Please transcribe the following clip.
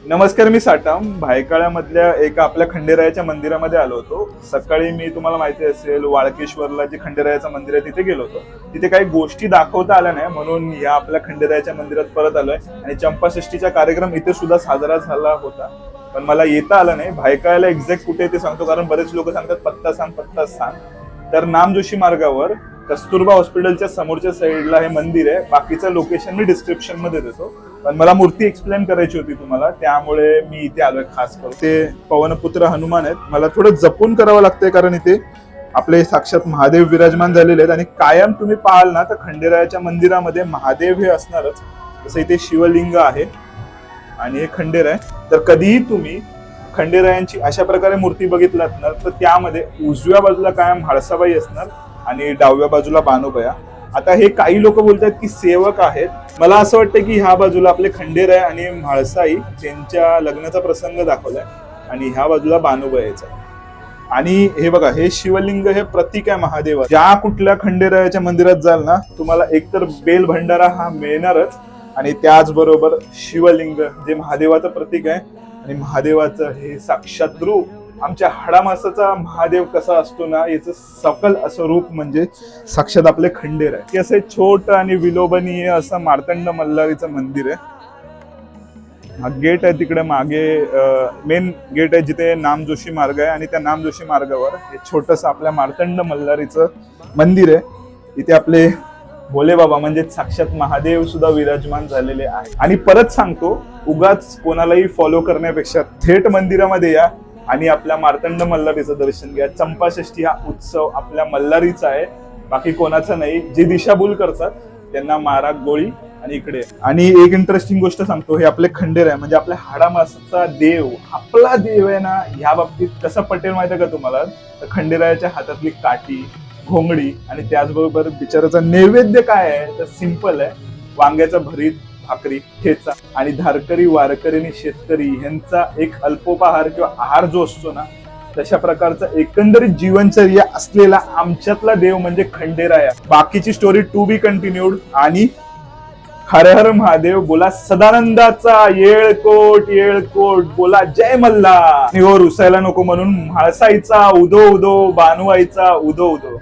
नमस्कार, मी साटम भायखळ्यामधल्या एका आपल्या खंडेरायाच्या मंदिरामध्ये आलो होतो. सकाळी मी तुम्हाला माहिती असेल वाळकेश्वरला जे खंडेरायाचं मंदिर आहे तिथे गेलो होतो. तिथे काही गोष्टी दाखवता आल्या नाही म्हणून या आपल्या खंडेरायाच्या मंदिरात परत आलोय आणि चंपाषष्ठीचा कार्यक्रम इथे सुद्धा साजरा झाला होता. पण मला येता आलं नाही. भायखळ्याला एक्झॅक्ट कुठे ते सांगतो, कारण बरेच लोक सांगतात पत्ता सांग. तर नामजोशी मार्गावर कस्तुरबा हॉस्पिटलच्या समोरच्या साईडला हे मंदिर आहे. बाकीचं लोकेशन मी डिस्क्रिप्शन मध्ये देतो. पण मला मूर्ती एक्सप्लेन करायची होती तुम्हाला, त्यामुळे मी इथे आलोय खास करून. ते पवनपुत्र हनुमान आहेत. मला थोडं जपून करावं लागतंय कारण इथे आपले साक्षात महादेव विराजमान झालेले आहेत आणि कायम तुम्ही पाहाल ना तर खंडेरायाच्या मंदिरामध्ये महादेव हे असणारच. जसं इथे शिवलिंग आहे आणि हे खंडेराय. तर कधीही तुम्ही खंडेरायांची अशा प्रकारे मूर्ती बघितलात ना तर त्यामध्ये उजव्या बाजूला कायम म्हाळसाबाई असणार आणि डाव्या बाजूला बानुबया. आता हे काही लोक बोलतात की सेवक आहेत. मला असं वाटतं की ह्या बाजूला आपले खंडेराय आणि म्हाळसाई त्यांच्या लग्नाचा प्रसंग दाखवलाय आणि ह्या बाजूला बानुबयाचा. आणि हे बघा, हे शिवलिंग हे प्रतीक आहे महादेवा. ज्या कुठल्या खंडेरायाच्या मंदिरात जाल ना तुम्हाला एकतर बेल भंडारा हा मिळणारच आणि त्याचबरोबर शिवलिंग जे महादेवाचं प्रतीक आहे आणि महादेवाचं हे साक्षात रूप. आमच्या हाडामासाचा महादेव कसा असतो ना याचं सकल असं रूप म्हणजे साक्षात आपले खंडेराय. की असं छोट आणि विलोभनीय असं मार्तंड मल्हारीचं मंदिर आहे. हा गेट आहे तिकडे मागे, मेन गेट आहे जिथे नामजोशी मार्ग आहे आणि त्या नामजोशी मार्गावर हे छोटस आपल्या मार्तंड मल्हारीचं मंदिर आहे. इथे आपले भोले बाबा म्हणजे साक्षात महादेव सुद्धा विराजमान झालेले आहे. आणि परत सांगतो, उगाच कोणालाही फॉलो करण्यापेक्षा थेट मंदिरामध्ये या आणि आपल्या मार्तंड मल्हारीचं दर्शन घ्या. चंपाषष्ठी हा उत्सव आपल्या मल्हारीचा आहे, बाकी कोणाचा नाही. जे दिशाभूल करतात त्यांना मारा गोळी. आणि इकडे आणि एक इंटरेस्टिंग गोष्ट सांगतो, हे आपले खंडेराय म्हणजे आपल्या हाडामासाचा देव, आपला देव आहे ना. ह्या बाबतीत कसं पटेल माहिती आहे का तुम्हाला? तर खंडेरायाच्या हातातली काठी, घोंगडी आणि त्याचबरोबर बिचाराचा नैवेद्य काय आहे तर सिंपल आहे. वांग्याचा भरीत, भाकरी, ठेचा आणि धारकरी वारकरी आणि शेतकरी यांचा एक अल्पोपहार किंवा आहार जो असतो ना तशा प्रकारचा एकंदरीत जीवनचर्या असलेला आमच्यातला देव म्हणजे खंडेराया. बाकीची स्टोरी टू बी कंटिन्यूड. आणि हर हर महादेव बोला, सदानंदाचा येळकोट बोला, जय मल्हार. रुसायला नको म्हणून म्हाळसाईचा उदो उदो, बानुआईचा उदो उदो.